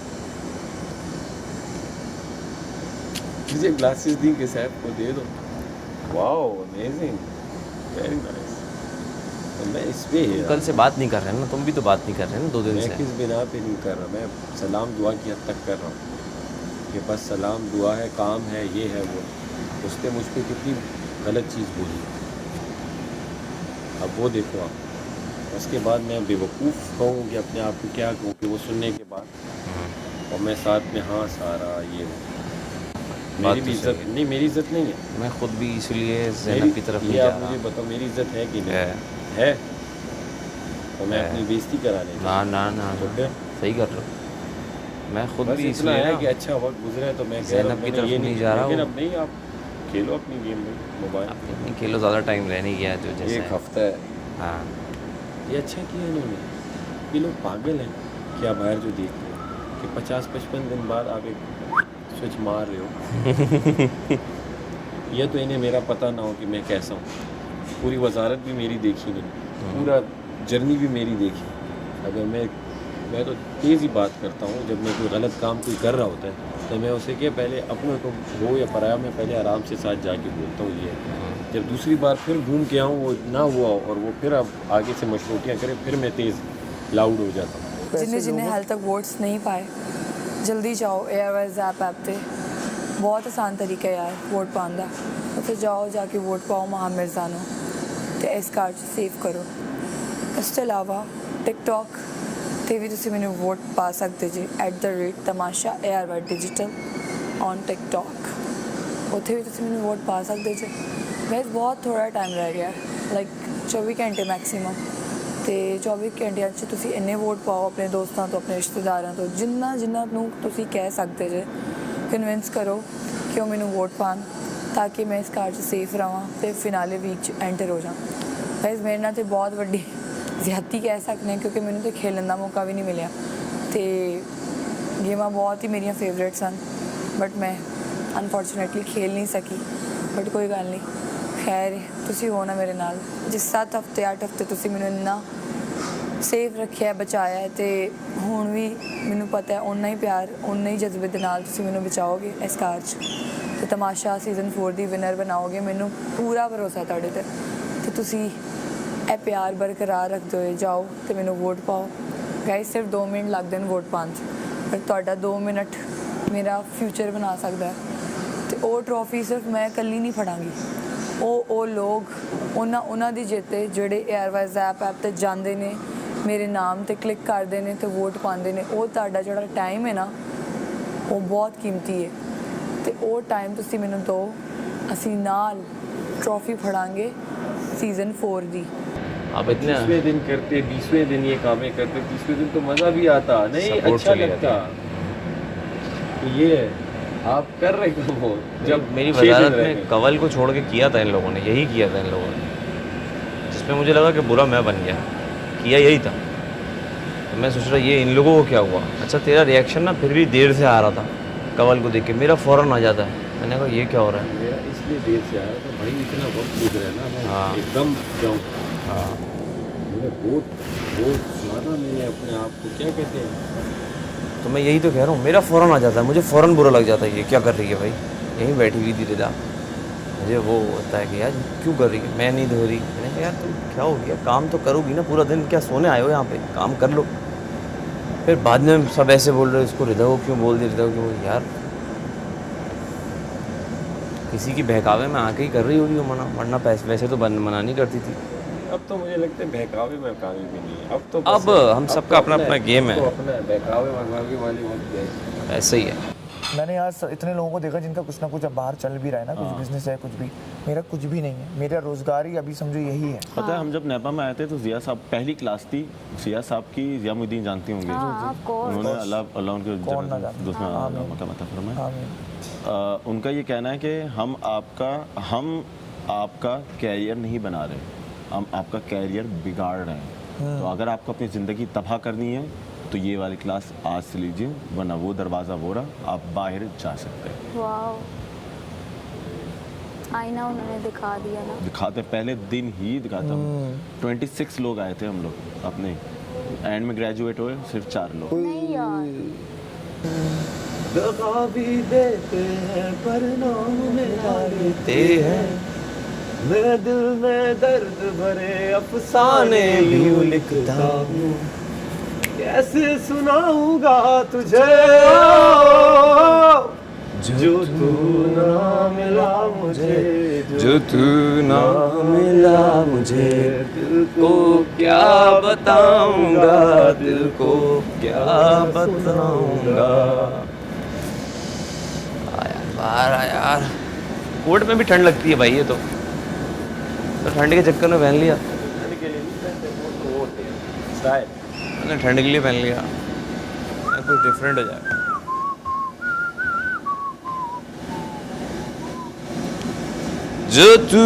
मुझे ग्लासेस दी कि साहब को दे दो, वाओ अमेजिंग वेरी नाइस। तो मैं इस पे कल से बात नहीं कर रहे हैं ना, तुम भी तो बात नहीं कर रहे हैं ना 2 दिन मैं से। किस बिना पे नहीं कर रहा, मैं सलाम दुआ की हद तक कर रहा हूँ कि बस सलाम दुआ है, काम है, ये है वो। उसने मुझ पर कितनी गलत चीज़ बोली, अब वो देखो आप। उसके बाद मैं बेवकूफ़ कहूँ कि अपने आप को क्या कहूँ कि वो सुनने के बाद, और मैं साथ में हाँ सारा ये वो। मेरी भी इज्जत नहीं, मेरी इज्जत नहीं है। मैं खुद भी इसलिए ज़ैनब की तरफ नहीं जा आप रहा। मुझे बताओ मेरी इज्जत है कि नहीं है? तो मैं अपनी बेइज्जती कराने ना ना ना तो ना, फिर सही कर रहे हो। मैं खुद बस भी इतना इसलिए है ना कि अच्छा वक्त गुजरा है तो मैं कह रहा ज़ैनब हूँ की मैंने तरफ ये नहीं जा रहा लेकिन हूँ। अब नहीं, आप खेलो अपनी गेम में मोबाइल। अपनी खेलो, ज़्यादा टाइम रह नहीं गया जो जैसे एक हफ्ता है। हाँ ये अच्छा किया इन्होंने। ये लोग पागल हैं क्या बाहर जो देख रहे हैं कि 50-55 दिन बाद आप एक स्विच मार रहे हो। यह तो इन्हें मेरा पता ना हो कि मैं कैसा हूँ। पूरी वजारत भी मेरी देखी नहीं, पूरा जर्नी भी मेरी देखी। अगर मैं तो तेज़ ही बात करता हूँ, जब मैं कोई गलत काम कोई कर रहा होता है तो मैं उसे क्या पहले अपने को हो या पराया, मैं पहले आराम से साथ जाके बोलता हूँ ये। जब दूसरी बार फिर घूम के आऊँ वो ना हुआ और वो फिर अब आगे से मशरूतियाँ करे, फिर मैं तेज़ लाउड हो जाता हूँ। जिन्हें जिन्हें हाल तक वोट्स नहीं पाए, जल्दी जाओ एयरवाइज ऐप ते बहुत आसान तरीका है यार वोट पाने का। उत्थे जाओ, जाके वोट पाओ महा मिर्ज़ा नूं ते इस कार्ड सेव करो। इस तो अलावा टिकटॉक ते भी तुसीं मैनूं वोट पा सकते जे @तमाशा ARY डिजिटल ऑन टिकटॉक। उत्थे भी तुसीं मैनूं वोट पा सकते जे। वैसे बहुत थोड़ा टाइम रह गया, लाइक 24 घंटे मैक्सीमम। तो 24 घंटिਆਂ 'ਚ ਤੁਸੀਂ ਇੰਨੇ ਵੋਟ ਪਾਓ ਆਪਣੇ ਦੋਸਤਾਂ ਤੋਂ, ਆਪਣੇ ਰਿਸ਼ਤੇਦਾਰਾਂ ਤੋਂ, ਜਿਨ੍ਹਾਂ ਨੂੰ ਤੁਸੀਂ ਕਹਿ ਸਕਦੇ ਜੇ। ਕਨਵਿੰਸ ਕਰੋ ਕਿ ਉਹ ਮੈਨੂੰ ਵੋਟ ਪਾਣ ਤਾਂ ਕਿ ਮੈਂ ਇਸ ਕਾਰ 'ਚ ਸੇਫ ਰਹਾਂ ਤੇ ਫਿਨਾਲੇ ਵੀਕ 'ਚ ਐਂਟਰ ਹੋ ਜਾ। ਵੈਸੇ ਮੇਰੇ ਨਾਲ ਤੇ ਬਹੁਤ ਵੱਡੀ ਜ਼ਿਆਦਤੀ ਕਹਿ ਸਕਦੇ ਕਿਉਂਕਿ ਮੈਨੂੰ ਤੇ ਖੇਲਣ ਦਾ ਮੌਕਾ ਵੀ ਨਹੀਂ ਮਿਲਿਆ ਤੇ ਗੇਮਾਂ ਬਹੁਤ ਹੀ ਮੇਰੀਆਂ ਫੇਵਰੇਟ ਸਨ, ਬਟ ਮੈਂ ਅਨਫੋਰਚੂਨੇਟਲੀ ਖੇਲ ਨਹੀਂ ਸਕੀ। ਬਟ ਕੋਈ ਗੱਲ ਨਹੀਂ, खैर तुसी हो ना मेरे नाल। जिस 7 हफ्ते 8 हफ्ते तुसी मैनू इन्ना सेफ रखिया बचाया है, तो हुण भी मैनू पता है उन्ना ही प्यार उन्ना ही जज्बे दे नाल तुसी मैनू बचाओगे इस कार च ते तमाशा सीजन 4 दी विनर बनाओगे। मैनू पूरा भरोसा तुहाडे ते तुसी ए प्यार बरकरार रखदे होए जाओ तो मैनू वोट पाओ। गाइस सिर्फ 2 मिनट लगदे ने वोट पाउण च, पर तुहाडा 2 मिनट मेरा फ्यूचर बना सकदा है। ते ओह ट्रॉफी सिर्फ मैं कल्ली नहीं फड़ांगी, ਉਹ ਲੋਕ ਉਹਨਾਂ ਦੀ ਜਿੱਤੇ ਜਿਹੜੇ 에ਅਰਵਾਈਜ਼ ਐਪ ਤੇ ਜਾਂਦੇ ਨੇ ਮੇਰੇ ਨਾਮ ਤੇ ਕਲਿੱਕ ਕਰਦੇ ਨੇ ਤੇ ਵੋਟ ਪਾਉਂਦੇ ਨੇ, ਉਹ ਤੁਹਾਡਾ ਜਿਹੜਾ ਟਾਈਮ ਹੈ ਨਾ ਉਹ ਬਹੁਤ ਕੀਮਤੀ ਹੈ ਤੇ ਉਹ ਟਾਈਮ ਤੁਸੀਂ ਮੈਨੂੰ ਦਿਓ, ਅਸੀਂ ਨਾਲ ट्रॉफी फड़ाएंगे सीज़न 4 दी। आप इतने 20वें दिन करते, 20वें दिन ये कामें करते, 30वें दिन तो मज़ा भी आता, नहीं अच्छा लगता। ये आप कर रहे हो वो जब मेरी वजारत में कंवल को छोड़ के किया था इन लोगों ने, यही किया था इन लोगों ने, जिसमें मुझे लगा कि बुरा मैं बन गया, किया यही था। तो मैं सोच रहा ये इन लोगों को क्या हुआ। अच्छा तेरा रिएक्शन ना फिर भी देर से आ रहा था, कंवल को देख के मेरा फ़ौरन आ जाता है, मैंने कहा ये क्या हो रहा है। मेरा इसलिए देर से आया था भाई, इतना वक्त गुजरा है ना, मैं एकदम जाऊँ। हाँ मैंने बहुत ज़्यादा मैंने अपने आप को क्या कहते हैं, तो मैं यही तो कह रहा हूँ, मेरा फ़ौरन आ जाता है, मुझे फ़ौरन बुरा लग जाता है ये क्या कर रही है भाई, यहीं बैठी हुई थी रिदा, मुझे वो होता है कि यार क्यों कर रही है, मैं नहीं धो रही। मैंने कहा यार तुम क्या हो गया, काम तो करोगी ना पूरा दिन, क्या सोने आए हो यहाँ पे, काम कर लो। फिर बाद में सब ऐसे बोल रहे इसको रिदा को क्यों बोल दी, रिदा को क्यों, यार किसी की बहकावे में आके ही कर रही होगी वो मना, वरना वैसे तो मना नहीं करती थी। अब तो मुझे लगता है बहकावे महकावे भी नहीं है, अब तो अब हम सबका अपना अपना गेम है, तो अपना बहकावे महकावे वाली वक्त है, ऐसे ही है। मैंने आज इतने लोगों को देखा जिनका कुछ ना कुछ अब बाहर चल भी रहा है ना, कुछ बिजनेस है कुछ भी, मेरा कुछ भी नहीं है, मेरा रोजगार ही अभी समझो यही है। पता है हम जब नेपा में आए थे तो जिया साहब पहली क्लास थी, जिया साहब की जियामुद्दीन जानती होंगे, उन्होंने अल्लाह उनके दोस्त में उनका ये कहना है कि हम आपका कैरियर नहीं बना रहे, हम आपका कैरियर बिगाड़ रहे हैं। तो अगर आपको अपनी ज़िंदगी तबाह करनी है तो ये वाली क्लास आज से लीजिए, वरना वो दरवाज़ा वो रहा, आप बाहर जा सकते हैं। वाओ, आईना उन्होंने दिखा दिया ना, दिखाते पहले दिन ही दिखाता हूँ। 26 लोग आए थे हम लोग, अपने एंड में ग्रेजुएट हुए सिर्फ 4 लोग। नहीं यार दगा भी देते हैं पर नाम मेरा लेते हैं, मैं दिल में दर्द भरे अफसाने यूं लिखता हूँ, कैसे सुनाऊंगा तुझे जो तू ना मिला मुझे, जो तू ना मिला मुझे, दिल को क्या बताऊंगा, दिल को क्या बताऊंगा। बाहर आ यार, कोट में भी ठंड लगती है भाई, ये तो ठंड के चक्कर में पहन लिया, मैंने ठंड के लिए पहन लिया, कुछ डिफरेंट हो जाए। जो तू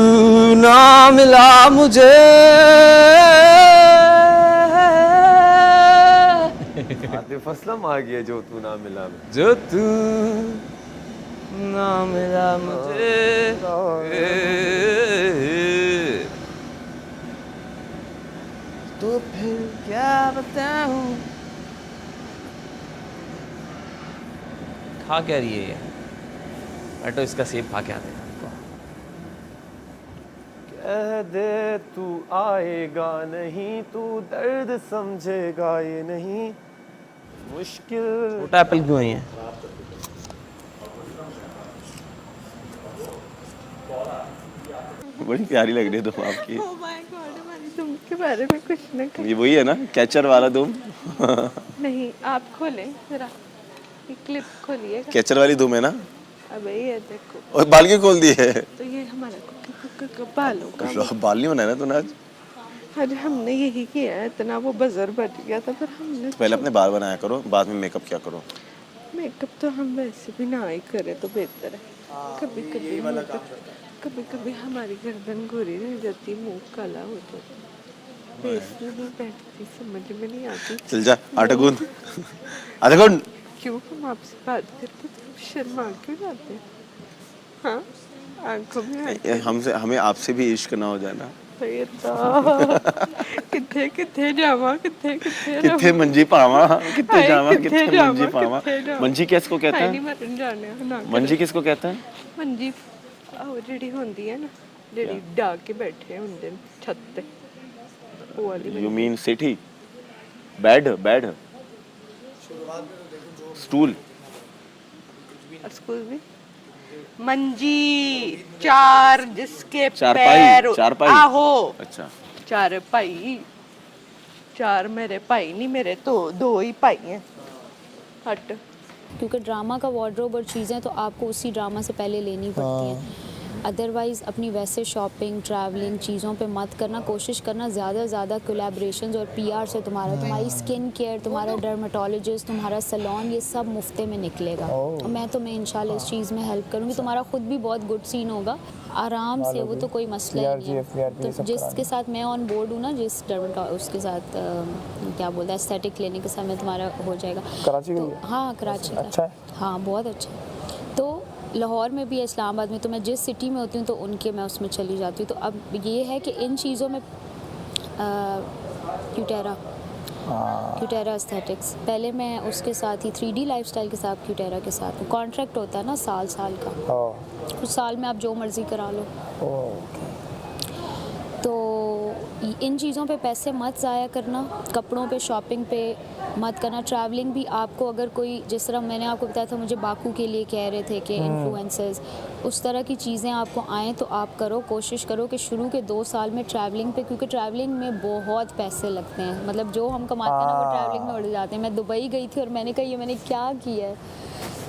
ना मिला मुझे, आतिफ असलम आ गया, जो तू ना मिला, जो तू ना मिला मुझे, तो फिर क्या बताऊं। खा क्या रही है ये, हटो इसका सेब खा के आते हैं। कह दे तू आएगा नहीं, तू दर्द समझेगा ये नहीं, मुश्किल। छोटा एप्पल क्यों है ये? बड़ी प्यारी लग रही है तुम आपकी। Oh my God, मैंने तुम के बारे में कुछ न कहा। ये वही है ना कैचर वाला तुम? नहीं, आप खोलें जरा, ये क्लिप खोलिएगा। कैचर वाली तुम है ना? अबे ये देखो, और बाल क्यों खोल दिए? तो ये हमारा बालों का बाल नहीं बनाया ना तूने आज? अरे हमने यही किया है, इतना वो बजर बच गया था, पर हमने तो पहले अपने बाल बनाया करो, बाद में मेकअप क्या करो। मेकअप तो हम वैसे भी ना ही करें तो बेहतर है। कभी कभी हमारी गर्दन गोरी रह जाती, मुंह काला हो जाता, फेस नहीं बैठती, समझ में नहीं आती। चल जा, आटा गूंद, आटा गूंद। क्यों हम आपसे बात करते तो शर्मा क्यों जाते? हाँ, आंखों में हमसे हमें आपसे भी इश्क ना हो जाए ना। किथे किथे जावा, किथे किथे किथे मंजी पावा, किथे जावा, किथे मंजी पावा। मंजी किसको कहता है? मंजी किसको कहता है? मंजी ਉਹ ਜਿਹੜੀ ਹੁੰਦੀ ਹੈ ਨਾ, ਜਿਹੜੀ ਡਾ ਕੇ ਬੈਠੇ ਹੁੰਦੇ ਨੇ ਛੱਤ ਤੇ, ਉਹ ਵਾਲੀ। You mean city? Bed? Stool? Excuse me? मंजी, चार जिसके पैर, चारपाई। आहो, अच्छा, चारपाई। 4 मेरे भाई नहीं, मेरे तो 2 ही भाई हैं। हट। क्योंकि ड्रामा का वार्डरोब और चीज़ें तो आपको उसी ड्रामा से पहले लेनी पड़ती हैं। अदरवाइज़ अपनी वैसे शॉपिंग ट्रैवलिंग चीज़ों पे मत करना, कोशिश करना ज़्यादा से ज़्यादा कोलैबोरेशंस और पीआर से तुम्हारी स्किन केयर, तुम्हारा डर्मेटोलॉजिस्ट, तुम्हारा सैलून, ये सब मुफ्ते में निकलेगा। और मैं तुम्हें इंशाल्लाह इस चीज़ में हेल्प करूँगी। तुम्हारा खुद भी बहुत गुड सीन होगा आराम से, वो तो कोई मसला ही नहीं है। तो जिसके साथ मैं ऑन बोर्ड हूँ ना, जिस उसके साथ क्या बोलता है एस्थेटिक क्लिनिक के साथ में तुम्हारा हो जाएगा। कराची तो हाँ कराची अच्छा है। हाँ बहुत अच्छा है। तो लाहौर में भी, इस्लामाबाद में, तो मैं जिस सिटी में होती हूँ तो उनके मैं उसमें चली जाती हूँ। तो अब ये है कि इन चीज़ों में क्यूटेरा एस्थेटिक्स, पहले मैं उसके साथ ही 3D लाइफस्टाइल के साथ क्यूटेरा के साथ कॉन्ट्रैक्ट होता है ना साल का, कुछ साल में आप जो मर्ज़ी करा लो। तो इन चीज़ों पे पैसे मत ज़ाया करना, कपड़ों पे शॉपिंग पे मत करना। ट्रैवलिंग भी आपको अगर कोई, जिस तरह मैंने आपको बताया था मुझे बाकू के लिए कह रहे थे कि इन्फ्लुएंसर्स, उस तरह की चीज़ें आपको आएँ तो आप करो, कोशिश करो कि शुरू के 2 साल में ट्रैवलिंग पे, क्योंकि ट्रैवलिंग में बहुत पैसे लगते हैं। मतलब जो हम कमाते हैं ना वो ट्रैवलिंग में उड़ जाते हैं। मैं दुबई गई थी और मैंने कहा ये मैंने क्या किया है।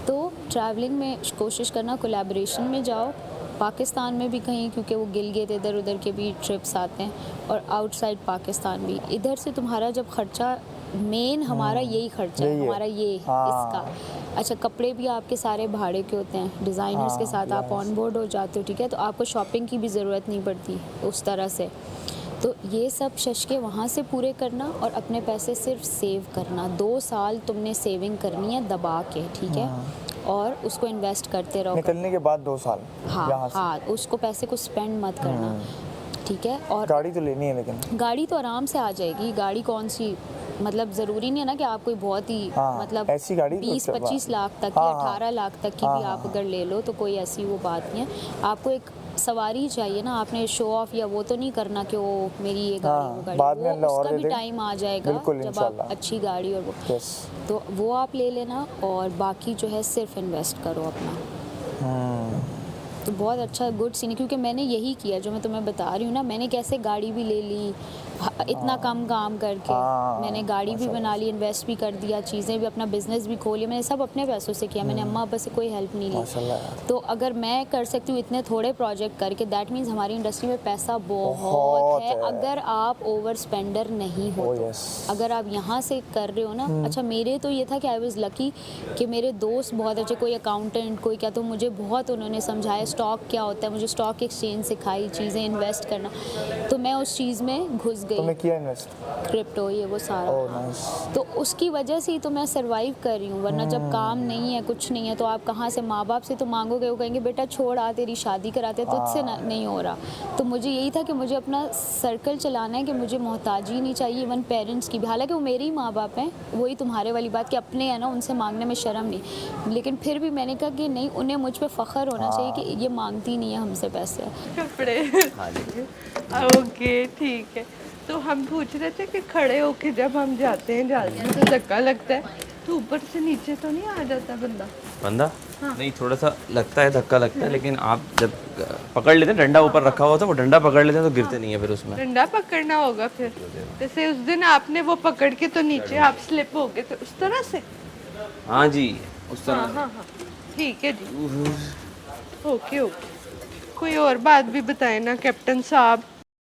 तो ट्रैवलिंग में कोशिश करना कोलैबोरेशन में जाओ, पाकिस्तान में भी कहीं, क्योंकि वो गिलगित इधर उधर के भी ट्रिप्स आते हैं, और आउटसाइड पाकिस्तान भी। इधर से तुम्हारा जब खर्चा, मेन हमारा यही खर्चा है, हमारा ये इसका। अच्छा कपड़े भी आपके सारे भाड़े के होते हैं, डिज़ाइनर्स के साथ आप ऑन बोर्ड हो जाते हो, ठीक है। तो आपको शॉपिंग की भी ज़रूरत नहीं पड़ती उस तरह से। तो ये सब शशके वहाँ से पूरे करना और अपने पैसे सिर्फ सेव करना। 2 साल तुमने सेविंग करनी है दबा के, ठीक है, और उसको इन्वेस्ट करते रहो। निकलने के बाद 2 साल हाँ उसको पैसे को स्पेंड मत करना, ठीक है। और गाड़ी तो लेनी है, लेकिन गाड़ी तो आराम से आ जाएगी। गाड़ी कौन सी, मतलब ज़रूरी नहीं है ना कि आप कोई बहुत ही मतलब ऐसी गाड़ी 20-25 लाख तक की 18 लाख तक की भी आप अगर ले लो तो कोई ऐसी वो बात नहीं है। आपको एक सवारी चाहिए ना, आपने शो ऑफ या वो तो नहीं करना कि वो मेरी ये गाड़ी वो गाड़ी, बाद में वो उसका भी टाइम आ जाएगा जब आप अच्छी गाड़ी और वो, तो वो आप ले लेना। और बाकी जो है सिर्फ इन्वेस्ट करो अपना। तो बहुत अच्छा गुड सीन है, क्योंकि मैंने यही किया जो मैं तुम्हें बता रही हूँ ना। मैंने कैसे गाड़ी भी ले ली इतना कम काम करके, मैंने गाड़ी भी बना ली, इन्वेस्ट भी कर दिया, चीज़ें भी, अपना बिजनेस भी खोली, मैंने सब अपने पैसों से किया। मैंने अम्मा अब्बा से कोई हेल्प नहीं ली। तो अगर मैं कर सकती हूँ इतने थोड़े प्रोजेक्ट करके, दैट मीन्स हमारी इंडस्ट्री में पैसा बहुत है अगर आप ओवर स्पेंडर नहीं हो। अगर आप यहाँ से कर रहे हो ना। अच्छा मेरे तो ये था कि आई वॉज लकी कि मेरे दोस्त बहुत अच्छे, कोई अकाउंटेंट कोई क्या, तो मुझे बहुत उन्होंने समझाया स्टॉक क्या होता है, मुझे स्टॉक एक्सचेंज सिखाई, चीज़ें इन्वेस्ट करना। तो मैं उस चीज़ में घुस गई, किया इन्वेस्ट, क्रिप्टो ये वो सारा। तो उसकी वजह से ही तो मैं सरवाइव कर रही हूँ, वरना जब काम नहीं है कुछ नहीं है तो आप कहाँ से, माँ बाप से तो मांगोगे, वो कहेंगे बेटा छोड़ आ, तेरी शादी कराते, तुझसे नहीं हो रहा। तो मुझे यही था कि मुझे अपना सर्कल चलाना है, कि मुझे मोहताजी नहीं चाहिए इवन पेरेंट्स की भी। हालांकि वो मेरे ही माँ बाप हैं, वही तुम्हारे वाली बात कि अपने हैं ना, उनसे मांगने में शर्म नहीं, लेकिन फिर भी मैंने कहा कि नहीं, उन्हें मुझ पर फ़ख्र होना चाहिए कि ये मांगती नहीं है हमसे पैसे। कपड़े ओके ठीक है। तो हम पूछ रहे थे कि खड़े होके जब हम जाते हैं तो धक्का लगता है, तो ऊपर से नीचे तो नहीं आ जाता बंदा? हाँ। नहीं, थोड़ा सा लगता है, धक्का लगता है, लेकिन आप जब पकड़ लेते हैं, डंडा ऊपर रखा हुआ था, वो डंडा पकड़ लेते हैं तो गिरते नहीं है फिर उसमें। डंडा पकड़ना होगा फिर, जैसे उस दिन आपने वो पकड़ के तो नीचे आप स्लिप हो गए थे उस तरह से। हाँ जी उस तरह। हाँ ठीक है जी, ओके। कोई और बात भी बताए ना कैप्टन साहब।